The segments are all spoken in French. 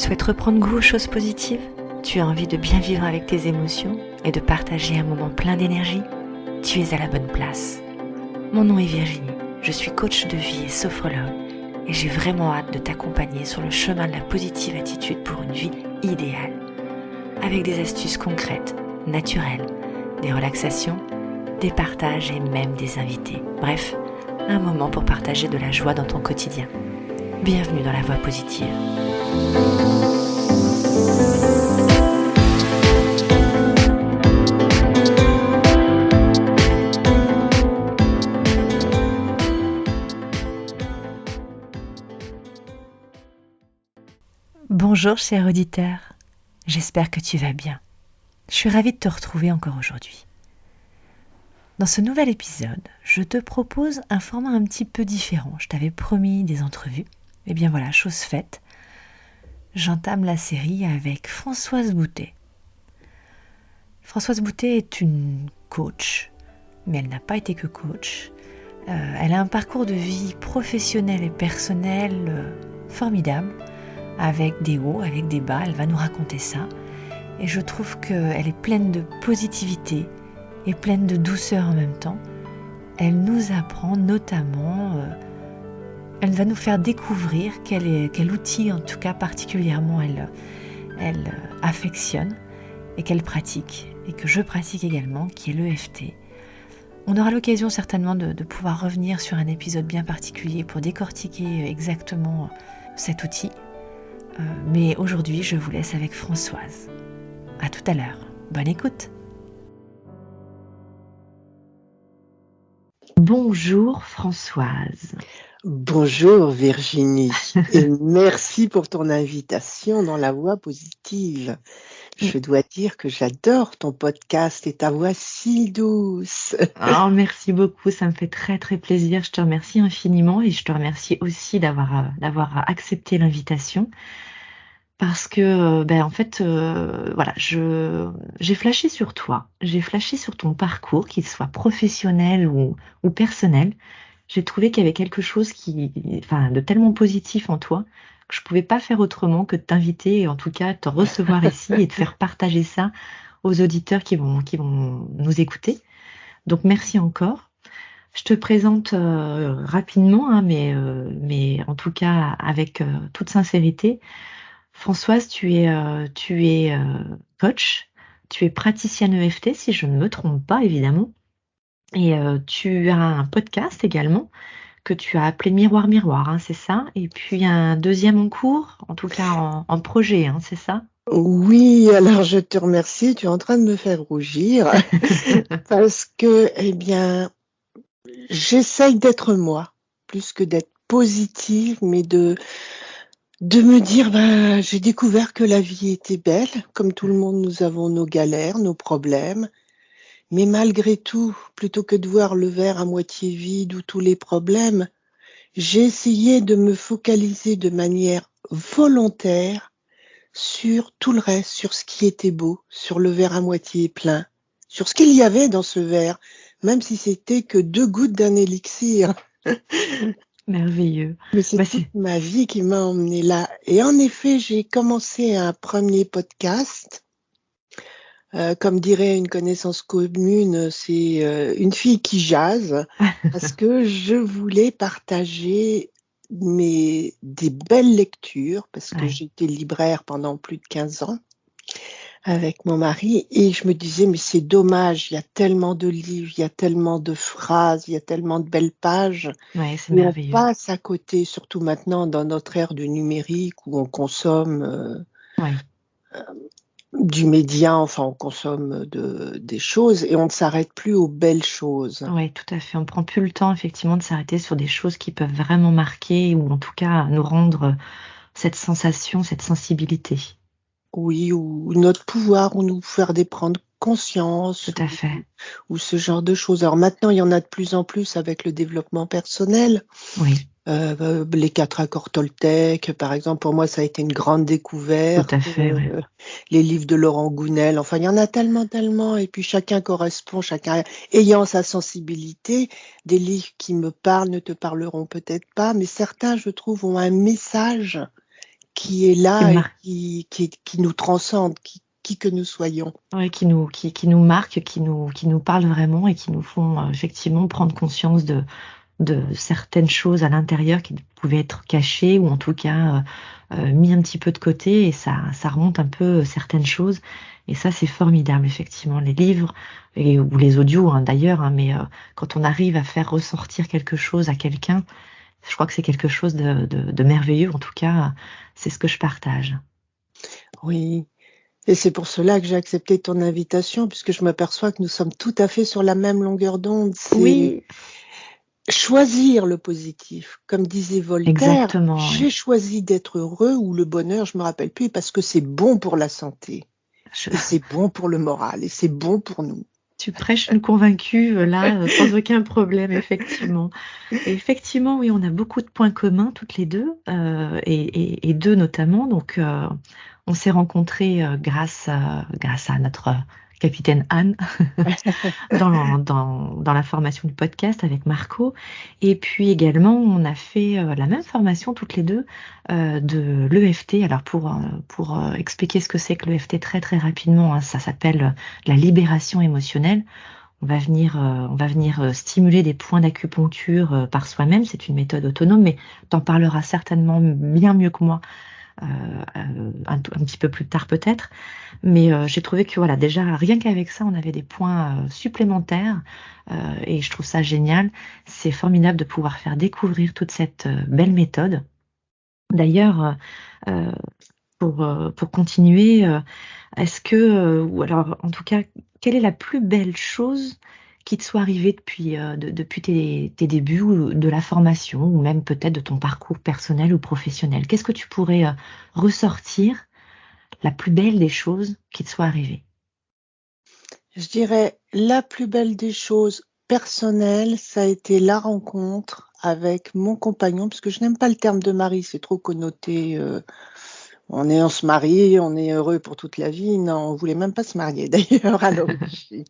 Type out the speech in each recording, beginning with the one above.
souhaites reprendre goût aux choses positives? Tu as envie de bien vivre avec tes émotions et de partager un moment plein d'énergie? Tu es à la bonne place. Mon nom est Virginie, je suis coach de vie et sophrologue et j'ai vraiment hâte de t'accompagner sur le chemin de la positive attitude pour une vie idéale. Avec des astuces concrètes, naturelles, des relaxations, des partages et même des invités. Bref, un moment pour partager de la joie dans ton quotidien. Bienvenue dans la voie positive. Bonjour cher auditeur, j'espère que tu vas bien. Je suis ravie de te retrouver encore aujourd'hui. Dans ce nouvel épisode, je te propose un format un petit peu différent. Je t'avais promis des entrevues. Et bien voilà, chose faite. J'entame la série avec Françoise Boutet. Françoise Boutet est une coach, mais elle n'a pas été que coach. Elle a un parcours de vie professionnel et personnel formidable, avec des hauts, avec des bas. Elle va nous raconter ça. Et je trouve qu'elle est pleine de positivité et pleine de douceur en même temps. Elle nous apprend notamment, elle va nous faire découvrir quel outil en tout cas particulièrement elle affectionne et qu'elle pratique et que je pratique également, qui est l'EFT. On aura l'occasion certainement de pouvoir revenir sur un épisode bien particulier pour décortiquer exactement cet outil. Mais aujourd'hui, je vous laisse avec Françoise. À tout à l'heure. Bonne écoute. Bonjour Françoise. Bonjour Virginie et merci pour ton invitation dans la voie positive. Je dois dire que j'adore ton podcast et ta voix si douce. Oh, merci beaucoup, ça me fait très très plaisir. Je te remercie infiniment et je te remercie aussi d'avoir accepté l'invitation. Parce que, en fait, voilà, j'ai flashé sur toi, j'ai flashé sur ton parcours, qu'il soit professionnel ou personnel. J'ai trouvé qu'il y avait quelque chose de tellement positif en toi que je pouvais pas faire autrement que de t'inviter et en tout cas te recevoir ici et de faire partager ça aux auditeurs qui vont nous écouter. Donc merci encore. Je te présente rapidement, hein, mais en tout cas avec toute sincérité. Françoise, tu es coach, tu es praticienne EFT, si je ne me trompe pas, évidemment. Et tu as un podcast également que tu as appelé Miroir Miroir, hein, c'est ça? Et puis un deuxième en cours, en tout cas en projet, hein, c'est ça? Oui, alors je te remercie, tu es en train de me faire rougir parce que, j'essaye d'être moi, plus que d'être positive, mais de me dire, j'ai découvert que la vie était belle, comme tout le monde, nous avons nos galères, nos problèmes, mais malgré tout, plutôt que de voir le verre à moitié vide ou tous les problèmes, j'ai essayé de me focaliser de manière volontaire sur tout le reste, sur ce qui était beau, sur le verre à moitié plein, sur ce qu'il y avait dans ce verre, même si c'était que 2 gouttes d'un élixir. Merveilleux. Mais c'est toute ma vie qui m'a emmenée là. Et en effet, j'ai commencé un premier podcast. Comme dirait une connaissance commune, c'est une fille qui jase, parce que je voulais partager des belles lectures, parce que Ouais. j'étais libraire pendant plus de 15 ans avec mon mari, et je me disais, mais c'est dommage, il y a tellement de livres, il y a tellement de phrases, il y a tellement de belles pages, Ouais, c'est et on merveilleux. passe à côté, surtout maintenant dans notre ère du numérique où on consomme Ouais. du média, enfin on consomme des choses et on ne s'arrête plus aux belles choses. Oui, tout à fait. On prend plus le temps effectivement de s'arrêter sur des choses qui peuvent vraiment marquer ou en tout cas nous rendre cette sensation, cette sensibilité. Oui, ou notre pouvoir, ou nous faire prendre conscience, Tout à fait. ou ce genre de choses. Alors maintenant, il y en a de plus en plus avec le développement personnel. Oui, Les 4 accords Toltec, par exemple, pour moi, ça a été une grande tout découverte. à fait, oui. Les livres de Laurent Gounel, enfin, il y en a tellement, tellement. Et puis, chacun correspond, chacun ayant sa sensibilité. Des livres qui me parlent ne te parleront peut-être pas, mais certains, je trouve, ont un message qui est là et marque, qui nous transcende, qui que nous soyons. ouais, qui nous marquent, qui nous parlent vraiment et qui nous font effectivement prendre conscience de certaines choses à l'intérieur qui pouvaient être cachées ou en tout cas mis un petit peu de côté et ça remonte un peu certaines choses. Et ça, c'est formidable, effectivement. Les livres ou les audios, hein, d'ailleurs, hein, mais quand on arrive à faire ressortir quelque chose à quelqu'un, je crois que c'est quelque chose de merveilleux. En tout cas, c'est ce que je partage. Oui. Et c'est pour cela que j'ai accepté ton invitation, puisque je m'aperçois que nous sommes tout à fait sur la même longueur d'onde. C'est Oui, choisir le positif. Comme disait Voltaire, exactement. j'ai Oui. choisi d'être heureux ou le bonheur, je me rappelle plus, parce que c'est bon pour la santé. Je- Et c'est bon pour le moral. Et c'est bon pour nous. Tu prêches une convaincue, là, sans aucun problème, effectivement. Et effectivement, oui, on a beaucoup de points communs toutes les deux, et deux notamment. Donc, on s'est rencontrés grâce à notre capitaine Anne dans la formation du podcast avec Marco. Et puis également, on a fait la même formation toutes les deux de l'EFT. Alors, pour expliquer ce que c'est que l'EFT très très rapidement, hein, ça s'appelle la libération émotionnelle. On va venir stimuler des points d'acupuncture par soi-même. C'est une méthode autonome, mais tu en parleras certainement bien mieux que moi un petit peu plus tard peut-être. Mais j'ai trouvé que voilà, déjà rien qu'avec ça, on avait des points supplémentaires et je trouve ça génial. C'est formidable de pouvoir faire découvrir toute cette belle méthode. D'ailleurs, euh, pour continuer, est-ce que, ou alors en tout cas, quelle est la plus belle chose qui te soit arrivée depuis tes débuts ou de la formation ou même peut-être de ton parcours personnel ou professionnel? Qu'est-ce que tu pourrais ressortir la plus belle des choses qui te soit arrivée? Je dirais, la plus belle des choses personnelles, ça a été la rencontre avec mon compagnon, parce que je n'aime pas le terme de mari, c'est trop connoté. On se marie, on est heureux pour toute la vie. Non, on voulait même pas se marier d'ailleurs à l'origine.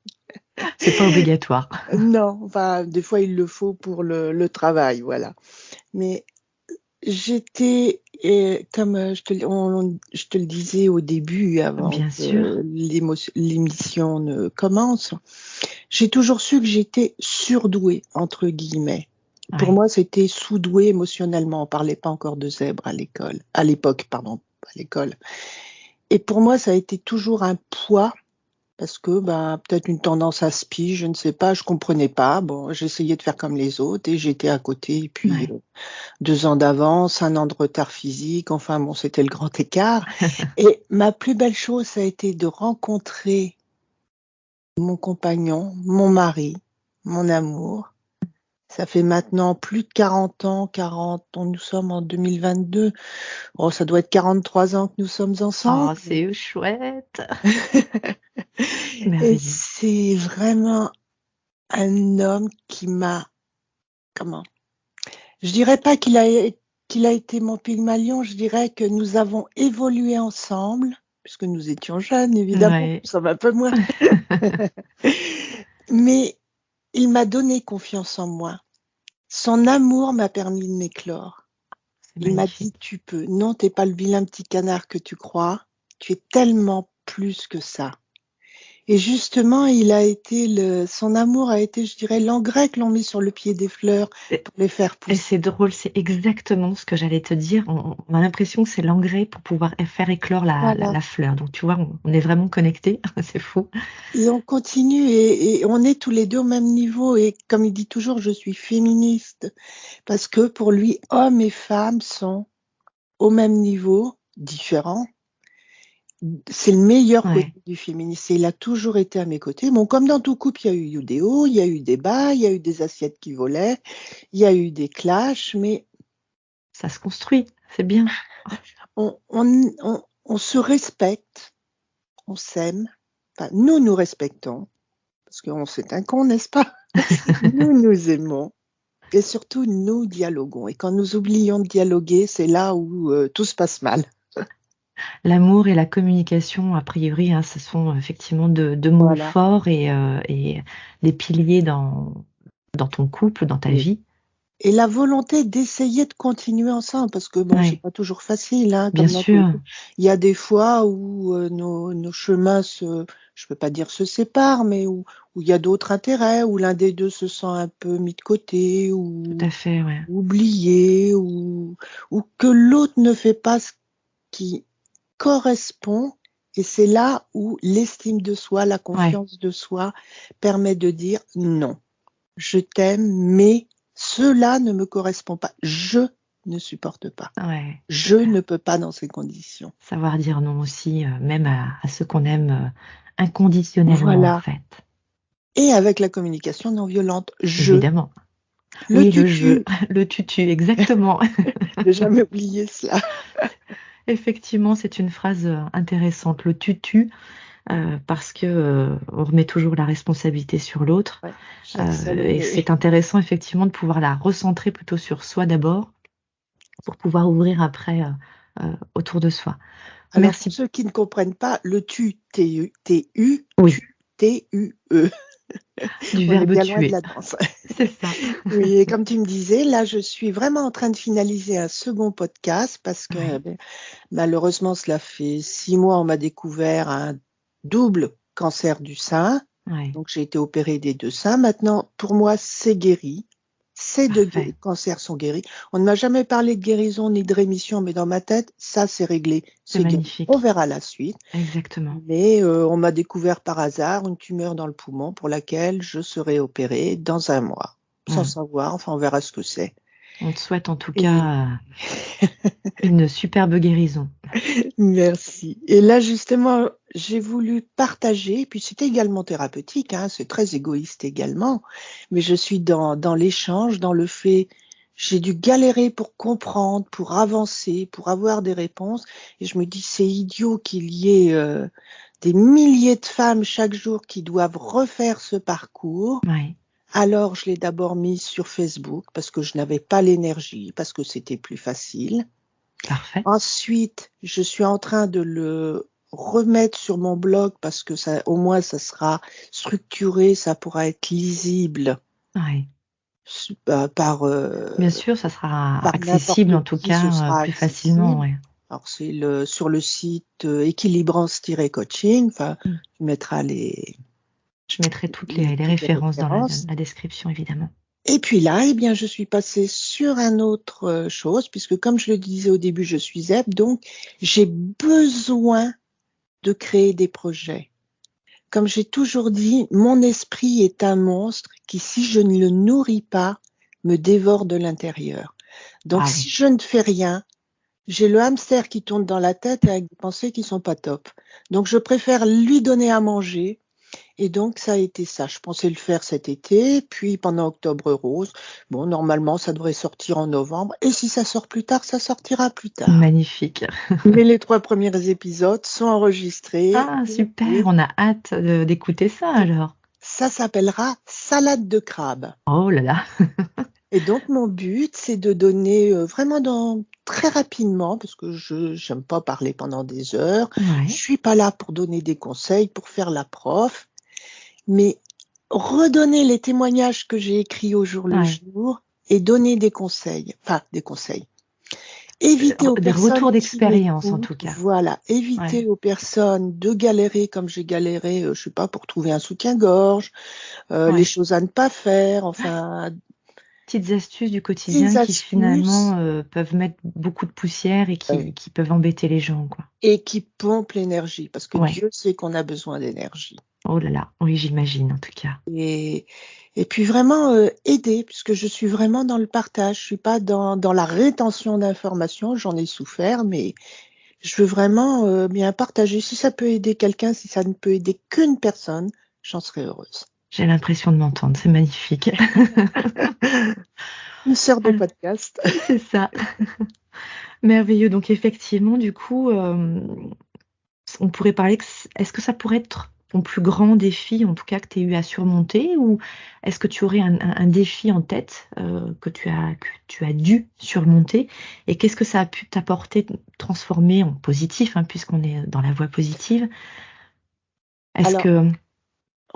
C'est pas obligatoire. Non, enfin, des fois il le faut pour le travail, voilà. Mais j'étais, comme je te le disais au début, avant Bien sûr. que l'émission ne commence, j'ai toujours su que j'étais surdouée, entre guillemets. Pour Oui, moi, c'était sous-doué émotionnellement. On parlait pas encore de zèbre à l'école, à l'époque, pardon, à l'école. Et pour moi, ça a été toujours un poids parce que peut-être une tendance à spi, je ne sais pas, je comprenais pas. Bon, j'essayais de faire comme les autres et j'étais à côté. Et puis oui. 2 ans d'avance, 1 an de retard physique. Enfin bon, c'était le grand écart. Et ma plus belle chose, ça a été de rencontrer mon compagnon, mon mari, mon amour. Ça fait maintenant plus de 40 ans, 40 ans, nous sommes en 2022. Oh, ça doit être 43 ans que nous sommes ensemble. Oh, c'est chouette. Et Merveilleux. c'est vraiment un homme qui m'a, comment? Je dirais pas qu'il a été mon Pygmalion, je dirais que nous avons évolué ensemble, puisque nous étions jeunes, évidemment, Ouais. nous sommes un peu moins. Mais il m'a donné confiance en moi. Son amour m'a permis de m'éclore. C'est Il m'a dit, magnifique. tu peux. Non, t'es pas le vilain petit canard que tu crois. Tu es tellement plus que ça. Et justement, son amour a été, je dirais, l'engrais que l'on met sur le pied des fleurs pour les faire Et pousser. c'est drôle, c'est exactement ce que j'allais te dire. On a l'impression que c'est l'engrais pour pouvoir faire éclore Voilà. la fleur. Donc, tu vois, on est vraiment connectés. C'est fou. Et on continue et on est tous les deux au même niveau. Et comme il dit toujours, je suis féministe. Parce que pour lui, hommes et femmes sont au même niveau, différents. C'est le meilleur côté Ouais. du féminisme. Et il a toujours été à mes côtés. Bon, comme dans tout couple, il y a eu des hauts, il y a eu des bas, il y a eu des assiettes qui volaient, il y a eu des clashs, mais Ça se construit. C'est bien. on se respecte, on s'aime. Enfin, nous nous respectons, parce qu'on c'est un con, n'est-ce pas? Nous nous aimons. Et surtout, nous dialoguons. Et quand nous oublions de dialoguer, c'est là où tout se passe mal. L'amour et la communication, a priori, hein, ce sont effectivement deux mots Voilà. forts et des piliers dans ton couple, dans ta Oui. vie. Et la volonté d'essayer de continuer ensemble, parce que bon, c'est Ouais, pas toujours facile, hein, bien comme dans tout. sûr, Il y a des fois où nos chemins je peux pas dire se séparent, mais où il y a d'autres intérêts, où l'un des deux se sent un peu mis de côté, tout ou à fait, ouais. oublié, ou que l'autre ne fait pas ce qui correspond. Et c'est là où l'estime de soi, la Ouais, confiance de soi permet de dire non. Je t'aime, mais cela ne me correspond pas. Je ne supporte pas. ouais, Je super. ne peux pas dans ces conditions. Savoir dire non aussi, même à ceux qu'on aime inconditionnellement, en Voilà. fait. Et avec la communication non violente, Évidemment. le Oui, le jeu, tutu, le tutu, exactement. j'ai jamais oublié cela. Effectivement, c'est une phrase intéressante, le tutu, parce que on remet toujours la responsabilité sur l'autre. Ouais, Jacques Et Salomé. c'est intéressant effectivement de pouvoir la recentrer plutôt sur soi d'abord, pour pouvoir ouvrir après autour de soi. Alors pour Merci. ceux qui ne comprennent pas, le tu, Oui, T-U-E. du On est verbe bien loin de tuer, la danse. c'est ça. Oui, et comme tu me disais, là, je suis vraiment en train de finaliser un second podcast parce que Oui, ben, malheureusement, cela fait 6 mois, on m'a découvert un double cancer du sein. oui, Donc, j'ai été opérée des deux seins. Maintenant, pour moi, c'est guéri. Ces deux parfait. cancers sont guéris. On ne m'a jamais parlé de guérison ni de rémission, mais dans ma tête, ça, c'est réglé, C'est c'est guéri. On magnifique. verra la suite. Exactement. Mais on m'a découvert par hasard une tumeur dans le poumon pour laquelle je serai opérée dans un mois, sans Bon, savoir. Enfin, on verra ce que c'est. on te souhaite en tout Et cas une superbe guérison. merci. Et là, justement, j'ai voulu partager, puis c'est également thérapeutique, hein, c'est très égoïste également, mais je suis dans l'échange, dans le fait, j'ai dû galérer pour comprendre, pour avancer, pour avoir des réponses, et je me dis, c'est idiot qu'il y ait des milliers de femmes chaque jour qui doivent refaire ce parcours. Oui, Alors, je l'ai d'abord mis sur Facebook parce que je n'avais pas l'énergie, parce que c'était plus facile. parfait. Ensuite, je suis en train de le remettre sur mon blog parce que ça, au moins, ça sera structuré, ça pourra être lisible Oui. par Bien sûr, ça sera par accessible n'importe en tout qui, ce cas sera plus facilement. accessible. Ouais. Alors, c'est sur le site Équilibrance-Coaching. Enfin, Mm. tu mettras les, Je mettrai toutes les toutes les références dans références. la description, évidemment. Et puis là, eh bien, je suis passée sur un autre chose, puisque comme je le disais au début, je suis ZEP, donc j'ai besoin de créer des projets. Comme j'ai toujours dit, mon esprit est un monstre qui, si je ne le nourris pas, me dévore de l'intérieur. Donc, Ah si oui, je ne fais rien, j'ai le hamster qui tourne dans la tête avec des pensées qui sont pas top. Donc, je préfère lui donner à manger. Et donc, ça a été ça. Je pensais le faire cet été, puis pendant Octobre Rose. Bon, normalement, ça devrait sortir en novembre. Et si ça sort plus tard, ça sortira plus tard. magnifique. Mais les 3 premiers épisodes sont enregistrés. Ah, super, Et on a hâte d'écouter ça alors. ça s'appellera salade de crabe. Oh là là. Et donc, mon but, c'est de donner vraiment très rapidement, parce que je n'aime pas parler pendant des heures. Je Ouais, suis pas là pour donner des conseils, pour faire la prof, mais redonner les témoignages que j'ai écrits au jour le ouais. jour et donner des conseils. Enfin, des conseils. Éviter aux Des personnes retours qui d'expérience en m'écoutent, tout cas. voilà, Ouais, éviter aux personnes de galérer comme j'ai galéré, je sais pas, pour trouver un soutien-gorge, les ouais. choses à ne pas faire, enfin, Petites astuces du des quotidien qui astuces finalement peuvent mettre beaucoup de poussière et euh, qui peuvent embêter les gens, quoi. et qui pompent l'énergie, parce que Ouais. Dieu sait qu'on a besoin d'énergie. Oh là là. Oui, j'imagine en tout cas. Et, et puis vraiment aider, puisque je suis vraiment dans le partage, je suis pas dans la rétention d'informations, j'en ai souffert, mais je veux vraiment bien partager. Si ça peut aider quelqu'un, si ça ne peut aider qu'une personne, j'en serai heureuse. J'ai l'impression de m'entendre. C'est magnifique. Une sœur de Alors, podcast. c'est ça. Merveilleux. Donc effectivement, du coup, on pourrait parler est-ce que ça pourrait être ton plus grand défi, en tout cas que tu as eu à surmonter, ou est-ce que tu aurais un défi en tête que tu as dû surmonter, et qu'est-ce que ça a pu t'apporter, transformer en positif, hein, puisqu'on est dans la voie positive. Est-ce Alors, que...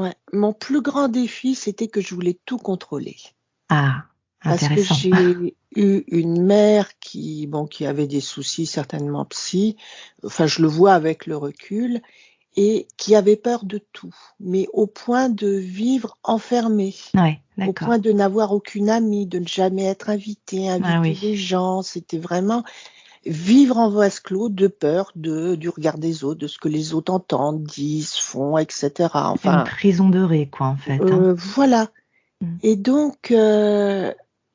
ouais, mon plus grand défi, c'était que je voulais tout contrôler. Ah, Parce que Intéressant. j'ai eu une mère qui avait des soucis certainement psy, enfin je le vois avec le recul, et qui avait peur de tout, mais au point de vivre enfermée, Ouais, au d'accord. point de n'avoir aucune amie, de ne jamais être invitée, Ah inviter oui, les gens. C'était vraiment vivre en vase clos de peur du regard des autres, de ce que les autres entendent, disent, font, etc. une Enfin, prison de rêve, quoi, en fait. Hein. voilà. Mm. Et donc,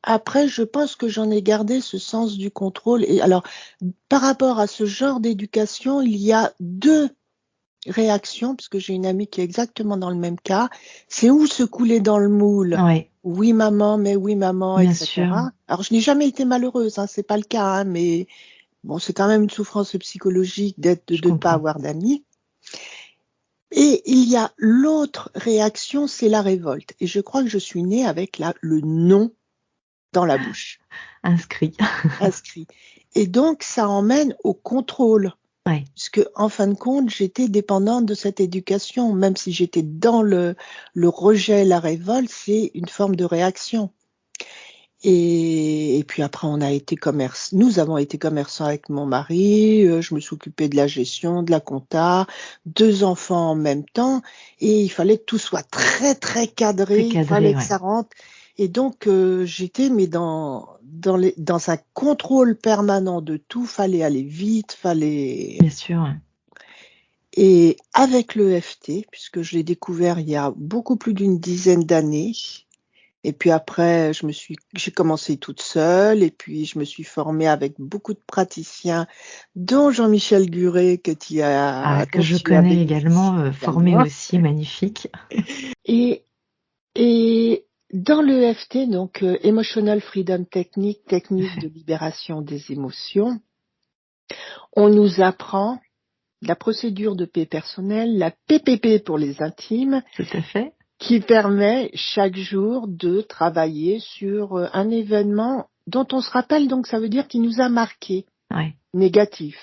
après, je pense que j'en ai gardé ce sens du contrôle. Et alors, par rapport à ce genre d'éducation, il y a deux réactions, parce que j'ai une amie qui est exactement dans le même cas. C'est où se couler dans le moule. Ouais, Oui maman, bien sûr, etc. Alors, je n'ai jamais été malheureuse, hein, c'est pas le cas, hein, mais bon, c'est quand même une souffrance psychologique je de ne pas comprends. avoir d'amis. Et il y a l'autre réaction, c'est la révolte. Et je crois que je suis née avec le non dans la bouche, Inscrit. inscrit. Et donc, ça emmène au contrôle, Ouais, puisque en fin de compte, j'étais dépendante de cette éducation. Même si j'étais dans le rejet, la révolte, c'est une forme de réaction. Et puis après, nous avons été commerçants avec mon mari, je me suis occupée de la gestion, de la compta, 2 enfants en même temps, et il fallait que tout soit très très cadré, très il cadré, fallait que ouais. ça rentre. Et donc, j'étais mais dans un contrôle permanent de tout, fallait aller vite, Bien sûr, ouais. Et avec le l'EFT, puisque je l'ai découvert il y a beaucoup plus d'une dizaine d'années, et puis après, j'ai commencé toute seule et puis je me suis formée avec beaucoup de praticiens, dont Jean-Michel Guret Ah, que dont je tu as connais bénéficié également, formé également. aussi, magnifique. Et, et dans l'EFT, donc Emotional Freedom Technique, technique de libération des émotions, on nous apprend la procédure de paix personnelle, la PPP pour les intimes, Tout à fait. qui permet chaque jour de travailler sur un événement dont on se rappelle, donc ça veut dire qu'il nous a marqué, Ouais, négatif.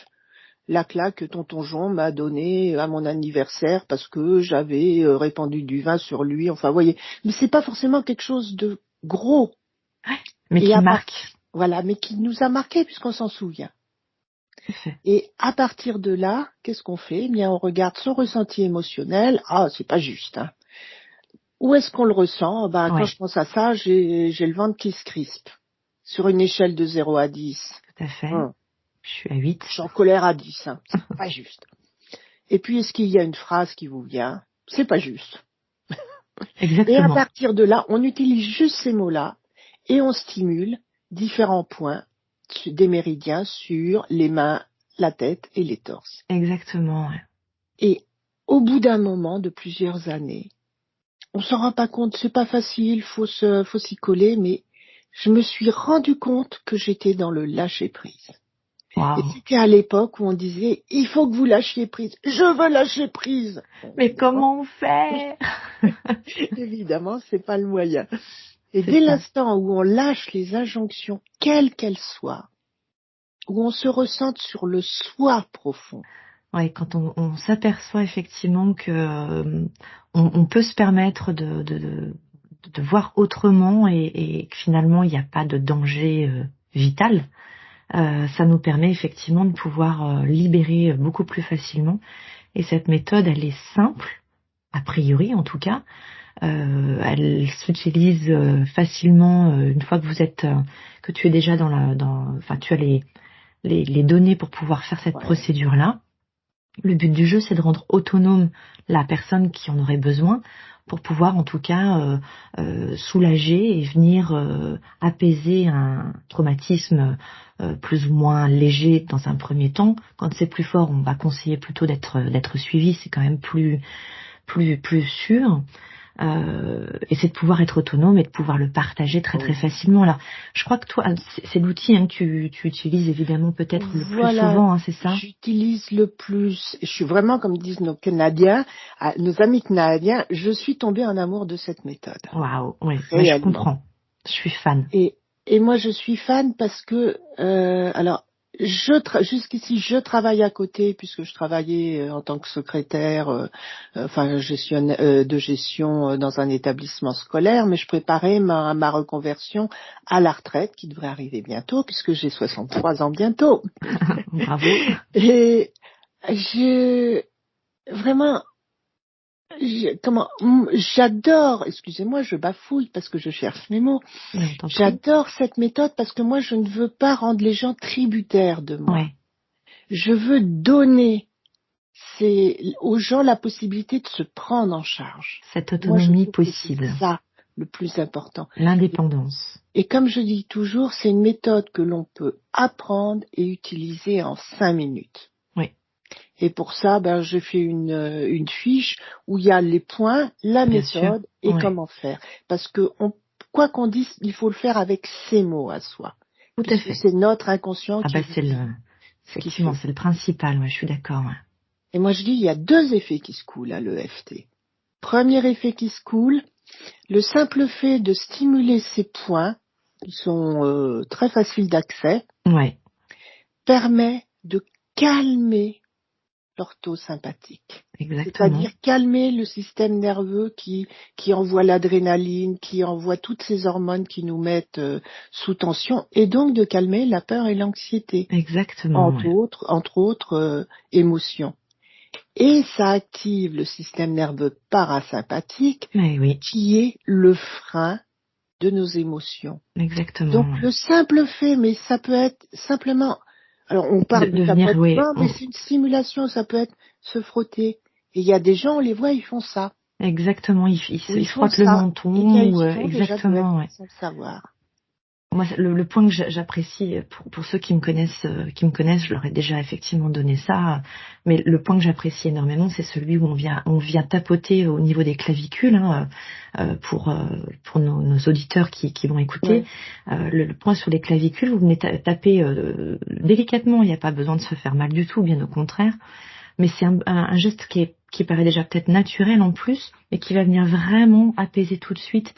La claque que tonton Jean m'a donnée à mon anniversaire parce que j'avais répandu du vin sur lui, enfin vous voyez. Mais c'est pas forcément quelque chose de gros. mais Et qui marque. voilà, mais qui nous a marqué puisqu'on s'en souvient. Tout à fait. Et à partir de là, qu'est-ce qu'on fait? Eh bien, on regarde son ressenti émotionnel. Ah, c'est pas juste, hein. Où est-ce qu'on le ressent? Ben, quand Ouais, je pense à ça, j'ai le ventre qui se crispe. Sur une échelle de 0 à 10. tout à fait. Hum, Je suis à 8. je suis en colère à 10, hein. C'est pas juste. Et puis, est-ce qu'il y a une phrase qui vous vient? C'est pas juste. Et à Exactement. partir de là, on utilise juste ces mots-là et on stimule différents points des méridiens sur les mains, la tête et les torses. Exactement, ouais. Et au bout d'un moment, de plusieurs années, on s'en rend pas compte, c'est pas facile, faut s'y coller, mais je me suis rendu compte que j'étais dans le lâcher prise. Et Waouh. c'était à l'époque où on disait, il faut que vous lâchiez prise. Je veux lâcher prise. Bon, Mais évidemment, comment on fait? évidemment, c'est pas le moyen. Et C'est dès ça. l'instant où on lâche les injonctions, quelles qu'elles soient, où on se ressente sur le soi profond. Ouais, quand on s'aperçoit effectivement que on peut se permettre de voir autrement et que finalement il n'y a pas de danger vital, ça nous permet effectivement de pouvoir libérer beaucoup plus facilement. Et cette méthode, elle est simple, a priori en tout cas. Elle s'utilise facilement une fois que que tu es déjà enfin tu as les données pour pouvoir faire cette Ouais. procédure-là. Le but du jeu, c'est de rendre autonome la personne qui en aurait besoin pour pouvoir en tout cas soulager et venir apaiser un traumatisme plus ou moins léger dans un premier temps. Quand c'est plus fort, on va conseiller plutôt d'être suivi, c'est quand même plus sûr. Et c'est de pouvoir être autonome et de pouvoir le partager très très Oui. facilement. Alors, je crois que toi, c'est l'outil que tu utilises évidemment peut-être le plus Voilà, souvent, hein, c'est ça? j'utilise le plus, je suis vraiment, comme disent nos Canadiens, nos amis canadiens, je suis tombée en amour de cette méthode, Waouh, oui, mais je réellement. comprends. Je suis fan. Et moi, je suis fan parce que, alors, Jusqu'ici, je travaille à côté puisque je travaillais en tant que secrétaire, de gestion dans un établissement scolaire, mais je préparais ma reconversion à la retraite qui devrait arriver bientôt puisque j'ai 63 ans bientôt. Bravo. Et vraiment, j'adore, excusez-moi, je bafouille parce que je cherche mes mots. J'adore cette méthode parce que moi, je ne veux pas rendre les gens tributaires de moi. Ouais. Je veux donner aux gens la possibilité de se prendre en charge. Cette autonomie possible. C'est ça le plus important. L'indépendance. Et comme je dis toujours, c'est une méthode que l'on peut apprendre et utiliser en 5 minutes. Oui. Et pour ça, j'ai fait une fiche où il y a les points, la Bien méthode sûr. et comment faire. Parce que quoi qu'on dise, il faut le faire avec ses mots à soi. Tout à fait. C'est notre inconscient qui effectivement, c'est le principal, ouais, je suis d'accord. Ouais. Et moi je dis, il y a 2 effets qui se coulent à l'EFT. Premier effet qui se coule, le simple fait de stimuler ces points, qui sont très faciles d'accès, ouais. permet de calmer l'orthosympathique. Exactement. C'est-à-dire calmer le système nerveux qui envoie l'adrénaline, qui envoie toutes ces hormones qui nous mettent sous tension, et donc de calmer la peur et l'anxiété. Exactement. Entre autres émotions. Et ça active le système nerveux parasympathique, qui est le frein de nos émotions. Exactement. Donc le simple fait, mais ça peut être simplement... Alors on parle de venir, mais c'est une stimulation, ça peut être se frotter. Et il y a des gens, on les voit, ils font ça. Exactement, ils se frottent le menton. Exactement, sans le savoir. Moi, le point que j'apprécie, pour ceux qui me connaissent, je leur ai déjà effectivement donné ça, mais le point que j'apprécie énormément, c'est celui où on vient tapoter au niveau des clavicules, pour nos auditeurs qui vont écouter. Ouais. Le point sur les clavicules, vous venez taper délicatement, il n'y a pas besoin de se faire mal du tout, bien au contraire, mais c'est un geste qui paraît déjà peut-être naturel en plus, et qui va venir vraiment apaiser tout de suite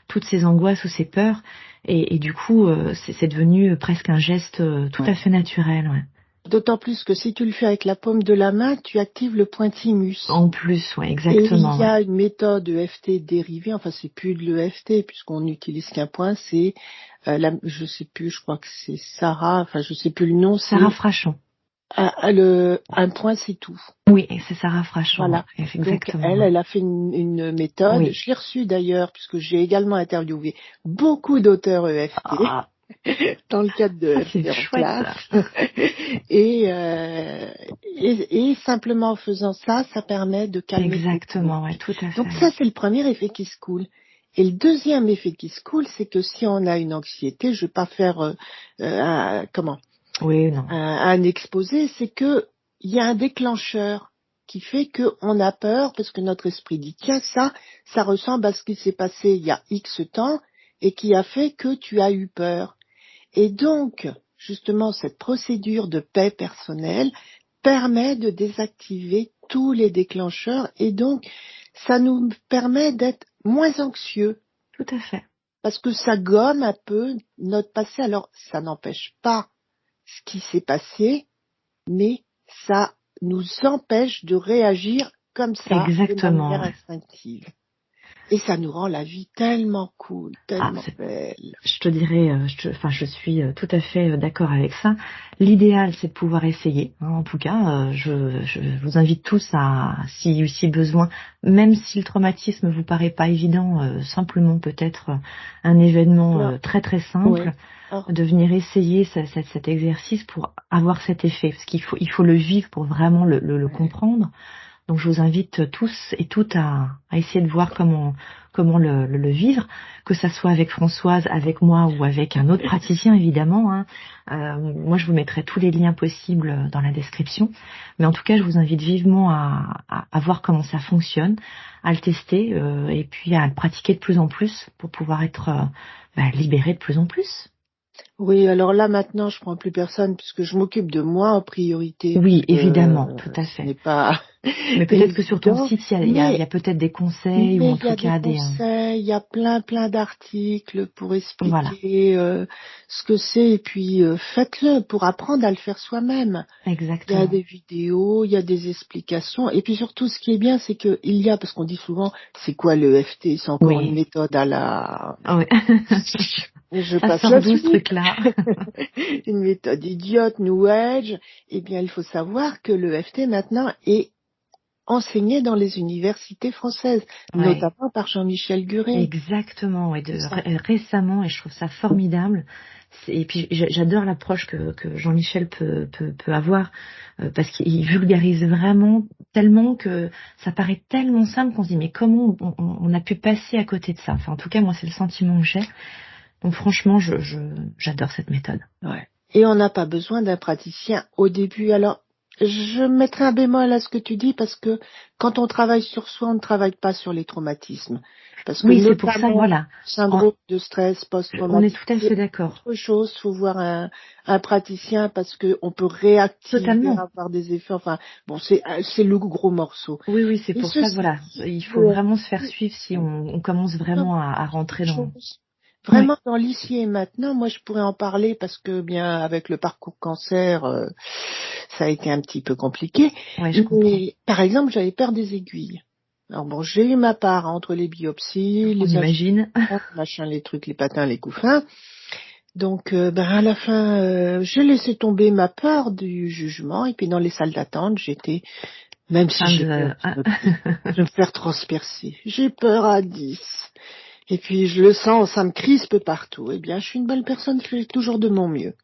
toutes ces angoisses ou ces peurs, et du coup c'est devenu presque un geste tout à fait naturel. Ouais. D'autant plus que si tu le fais avec la paume de la main, tu actives le point thymus. En plus, ouais, exactement. Et il y a une méthode EFT dérivée, enfin c'est plus de l'EFT puisqu'on n'utilise qu'un point, c'est je sais plus, je crois que c'est Sarah, enfin je sais plus le nom. Sarah Frachon. Un point c'est tout. Oui, c'est Sarah Frachon. Voilà. Exactement. Donc elle a fait une méthode. Oui. Je l'ai reçue d'ailleurs puisque j'ai également interviewé beaucoup d'auteurs EFT dans le cadre de EFT en classe. Et simplement en faisant ça, ça permet de calmer. Exactement, ouais, tout à fait. Donc ça c'est le premier effet qui se coule. Et le deuxième effet qui se coule, c'est que si on a une anxiété, je vais pas faire un exposé, c'est que il y a un déclencheur qui fait qu'on a peur parce que notre esprit dit tiens ça ressemble à ce qui s'est passé il y a X temps et qui a fait que tu as eu peur. Et donc justement cette procédure de paix personnelle permet de désactiver tous les déclencheurs et donc ça nous permet d'être moins anxieux. Tout à fait. Parce que ça gomme un peu notre passé. Alors ça n'empêche pas ce qui s'est passé, mais ça nous empêche de réagir comme ça, exactement, de manière instinctive. Et ça nous rend la vie tellement cool, tellement belle. Je te dirais, je suis tout à fait d'accord avec ça. L'idéal, c'est de pouvoir essayer. En tout cas, je vous invite tous à, si besoin, même si le traumatisme vous paraît pas évident, simplement peut-être un événement très très simple, de venir essayer cet exercice pour avoir cet effet, parce qu'il faut le vivre pour vraiment le comprendre. Donc je vous invite tous et toutes à essayer de voir comment le vivre, que ça soit avec Françoise, avec moi ou avec un autre praticien évidemment. Moi je vous mettrai tous les liens possibles dans la description. Mais en tout cas je vous invite vivement à voir comment ça fonctionne, à le tester et puis à le pratiquer de plus en plus pour pouvoir être libéré de plus en plus. Oui, alors là maintenant je prends plus personne puisque je m'occupe de moi en priorité. Oui, évidemment, tout à fait. Ce n'est pas Mais peut-être que sur ton évident. site, il y Mais a peut-être des conseils ou Mais en il y tout a des cas des... conseils, il y a plein d'articles pour Voilà, expliquer ce que c'est et puis faites-le pour apprendre à le faire soi-même. Il y a exactement. des vidéos, il y a des explications et puis surtout ce qui est bien c'est que il y a, parce qu'on dit souvent c'est quoi le l'EFT, c'est encore une Oui. méthode à la... Ah ouais. Je Ça passe sort d'où ce là-dessus. truc-là? Une méthode idiote, New Age. Eh bien, il faut savoir que le l'EFT maintenant est enseigné dans les universités françaises, Ouais. notamment par Jean-Michel Guret. Exactement, et C'est ça. récemment, et je trouve ça formidable. Et puis j'adore l'approche que Jean-Michel peut avoir, parce qu'il vulgarise vraiment tellement que ça paraît tellement simple qu'on se dit mais comment on a pu passer à côté de ça. Enfin, en tout cas, moi, c'est le sentiment que j'ai. Donc franchement, j'adore cette méthode. Ouais. Et on n'a pas besoin d'un praticien au début. Alors, je mettrai un bémol à ce que tu dis parce que quand on travaille sur soi, on ne travaille pas sur les traumatismes. Parce que Oui, c'est pour ça, notamment, voilà. En- syndrome de stress on est post-traumatique, tout à c'est fait d'accord. autre chose. Il faut voir un praticien parce qu'on peut réactiver, Totalement. avoir des effets. Enfin, bon, c'est le gros morceau. Oui, oui, c'est Et pour ça que ceci voilà, dit, il faut le vraiment se faire FT, suivre si on commence vraiment à rentrer autre dans... chose. Oui, Vraiment, dans l'ici et maintenant, moi, je pourrais en parler parce que, bien, avec le parcours cancer, ça a été un petit peu compliqué. ouais, je comprends. Mais, par exemple, j'avais peur des aiguilles. Alors bon, j'ai eu ma part entre les biopsies, On les imagine. injections, machin, les trucs, les patins, les couffins. Donc, ben, à la fin, j'ai laissé tomber ma peur du jugement. Et puis, dans les salles d'attente, j'étais, même si Train j'ai peur de... de me faire transpercer, j'ai peur à 10. Et puis je le sens, ça me crispe partout. Eh bien, je suis une bonne personne, je fais toujours de mon mieux.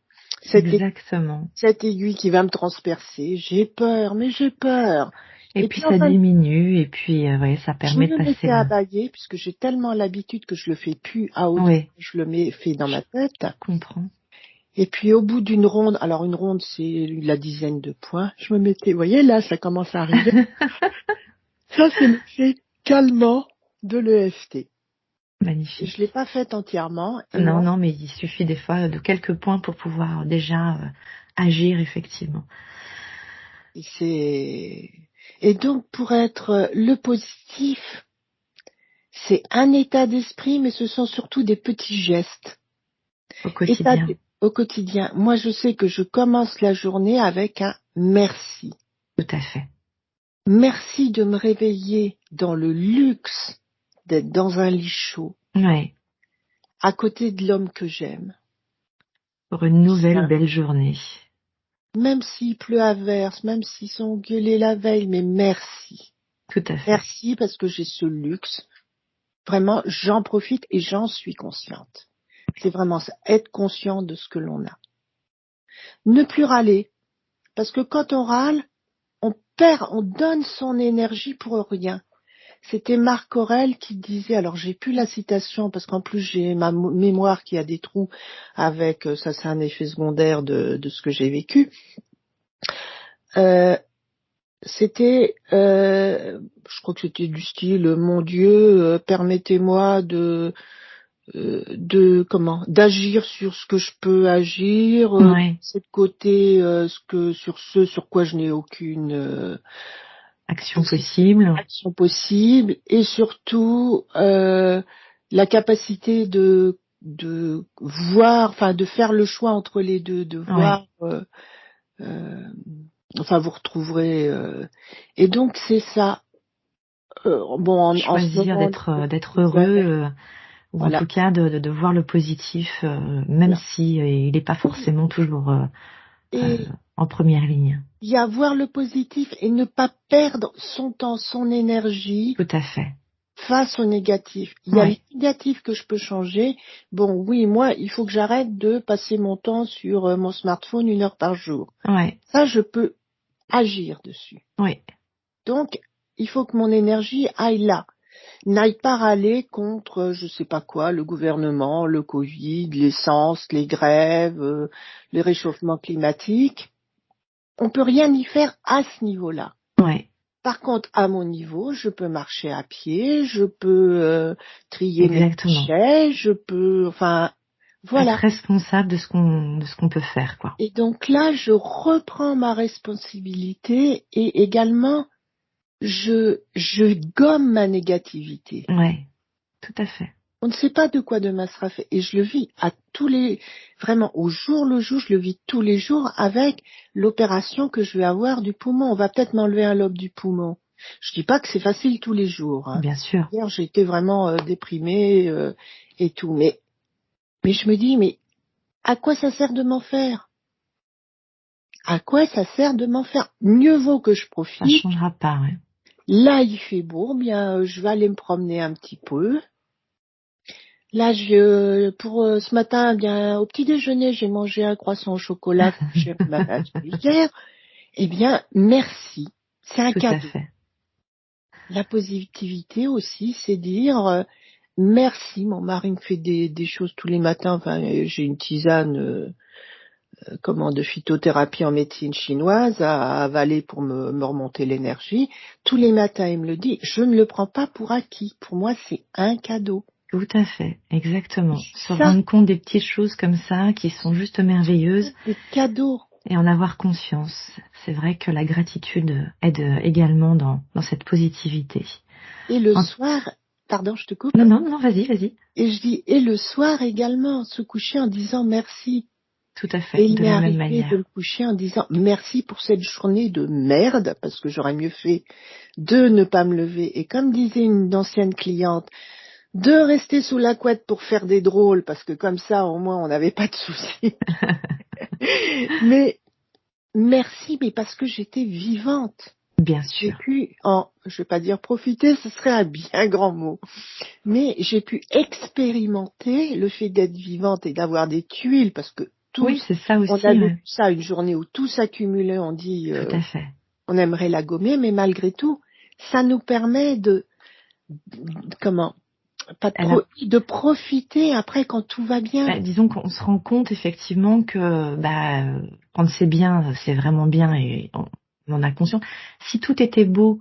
Cette, ai- Exactement. cette aiguille qui va me transpercer, j'ai peur, mais j'ai peur. Et Et puis puis en ça fin de diminue, et puis ouais, ça je permet de me passer mettais à là. bailler, puisque j'ai tellement l'habitude que je le fais plus à haute voix, Oui, je le mets fait dans je ma tête. comprends. Et puis au bout d'une ronde, alors une ronde c'est la dizaine de points, je me mettais, vous voyez là, ça commence à arriver. Ça c'est l'effet calmant de l'EFT. Et je l'ai Magnifique. pas fait entièrement, et Non, moi non, mais il suffit des fois de quelques points pour pouvoir déjà agir effectivement. Et c'est et donc pour être le positif, c'est un état d'esprit, mais ce sont surtout des petits gestes. Au quotidien. Au quotidien. Moi, je sais que je commence la journée avec un merci. Tout à fait. Merci de me réveiller dans le luxe d'être dans un lit chaud, Ouais, à côté de l'homme que j'aime. pour une nouvelle Bien. belle journée. Même s'il pleut à verse, même s'ils sont gueulés la veille, mais merci. Tout à fait. Merci parce que j'ai ce luxe. Vraiment, j'en profite et j'en suis consciente. C'est vraiment ça, être conscient de ce que l'on a. Ne plus râler, parce que quand on râle, on perd, on donne son énergie pour rien. C'était Marc Aurèle qui disait, alors j'ai plus la citation parce qu'en plus j'ai ma mémoire qui a des trous avec, ça c'est un effet secondaire de ce que j'ai vécu. Euh, je crois que c'était du style, mon Dieu, permettez-moi d'agir sur ce que je peux agir, Ouais. c'est de côté sur ce sur quoi je n'ai aucune Action possible. action possible, et surtout la capacité de voir, enfin de faire le choix entre les deux, de Ouais. voir, euh, enfin vous retrouverez, et donc c'est ça. Bon, en ce Choisir moment, d'être les heureux, années, ou en voilà. tout cas de voir le positif, même Voilà. si il n'est pas forcément toujours euh, Et en première ligne. il y a voir le positif et ne pas perdre son temps, son énergie Tout à fait. face au négatif. Il y a le Ouais. négatif que je peux changer. Bon, oui, moi, il faut que j'arrête de passer mon temps sur mon smartphone 1 heure par jour. Ouais. Ça, je peux agir dessus. Ouais. Donc, il faut que mon énergie aille là. N'aille pas râler contre, je sais pas quoi, le gouvernement, le Covid, l'essence, les grèves, les réchauffements climatiques. On peut rien y faire à ce niveau-là. Ouais. Par contre, à mon niveau, je peux marcher à pied, je peux trier mes Exactement. déchets, je peux, enfin, Être voilà. responsable de ce qu'on peut faire, quoi. Et donc là, je reprends ma responsabilité et également, je gomme ma négativité. Ouais, tout à fait. On ne sait pas de quoi demain sera fait. Et je le vis vraiment au jour le jour, je le vis tous les jours avec l'opération que je vais avoir du poumon. On va peut-être m'enlever un lobe du poumon. Je dis pas que c'est facile tous les jours. Hein. Bien sûr. Hier, j'ai été vraiment déprimée et tout. Mais je me dis, mais à quoi ça sert de m'en faire? À quoi ça sert de m'en faire? Mieux vaut que je profite. Ça changera pas, ouais. Là, il fait beau, bien, je vais aller me promener un petit peu. Là, pour ce matin, bien, au petit déjeuner, j'ai mangé un croissant au chocolat que j'aime hier. Eh bien, merci. C'est un Tout cadeau. à fait. La positivité aussi, c'est dire merci. Mon mari me fait des choses tous les matins. Enfin, j'ai une tisane de phytothérapie en médecine chinoise à avaler pour me remonter l'énergie. Tous les matins, il me le dit. Je ne le prends pas pour acquis. Pour moi, c'est un cadeau. Tout à fait, exactement. Se rendre compte des petites choses comme ça qui sont juste merveilleuses. Des cadeaux. Et en avoir conscience. C'est vrai que la gratitude aide également dans cette positivité. Et le soir, pardon, je te coupe. Non, vas-y. Et je dis, et le soir également, se coucher en disant merci. Tout à fait, et de la même manière. De me coucher en disant merci pour cette journée de merde, parce que j'aurais mieux fait de ne pas me lever. Et comme disait une ancienne cliente, de rester sous la couette pour faire des drôles, parce que comme ça, au moins, on n'avait pas de soucis. Mais merci, mais parce que j'étais vivante. Bien sûr. J'ai pu je vais pas dire profiter, ce serait un bien grand mot, mais j'ai pu expérimenter le fait d'être vivante et d'avoir des tuiles, parce que oui, c'est ça aussi. On a vu ça une journée où tout s'accumulait, on dit tout à fait. On aimerait la gommer, mais malgré tout, ça nous permet de profiter après quand tout va bien. Disons qu'on se rend compte effectivement que quand c'est bien, c'est vraiment bien et on en a conscience. Si tout était beau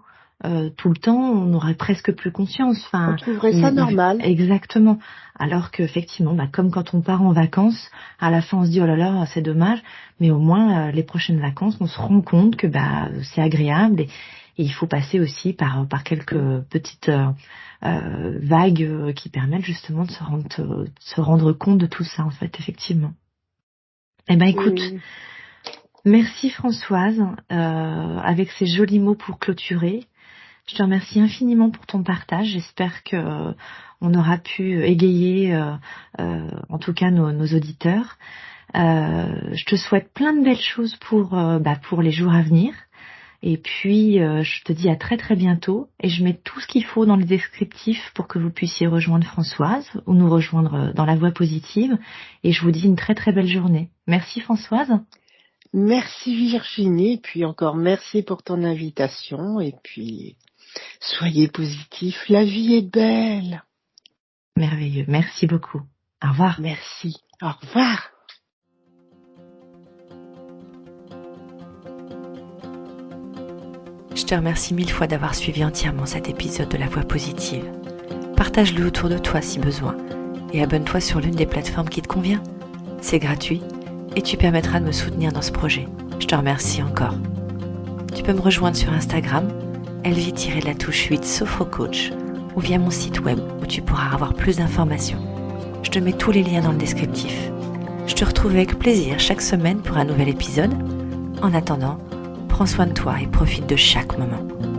tout le temps, on n'aurait presque plus conscience. Enfin, on trouverait ça normal. Exactement. Alors qu'effectivement, comme quand on part en vacances, à la fin on se dit oh là là, c'est dommage, mais au moins les prochaines vacances, on se rend compte que c'est agréable et il faut passer aussi par quelques petites vagues qui permettent justement de se rendre compte de tout ça en fait, effectivement. Eh ben écoute. Merci Françoise, avec ces jolis mots pour clôturer. Je te remercie infiniment pour ton partage. J'espère que on aura pu égayer, en tout cas nos auditeurs. Je te souhaite plein de belles choses pour les jours à venir. Et puis, je te dis à très très bientôt. Et je mets tout ce qu'il faut dans le descriptif pour que vous puissiez rejoindre Françoise ou nous rejoindre dans la voie positive. Et je vous dis une très très belle journée. Merci Françoise. Merci Virginie. Et puis encore merci pour ton invitation. Et puis, soyez positifs. La vie est belle. Merveilleux. Merci beaucoup. Au revoir. Merci. Au revoir. Je te remercie 1000 fois d'avoir suivi entièrement cet épisode de La Voix Positive. Partage-le autour de toi si besoin et abonne-toi sur l'une des plateformes qui te convient. C'est gratuit et tu permettras de me soutenir dans ce projet. Je te remercie encore. Tu peux me rejoindre sur Instagram, elvie-8 sophrocoach ou via mon site web où tu pourras avoir plus d'informations. Je te mets tous les liens dans le descriptif. Je te retrouve avec plaisir chaque semaine pour un nouvel épisode. En attendant, prends soin de toi et profite de chaque moment.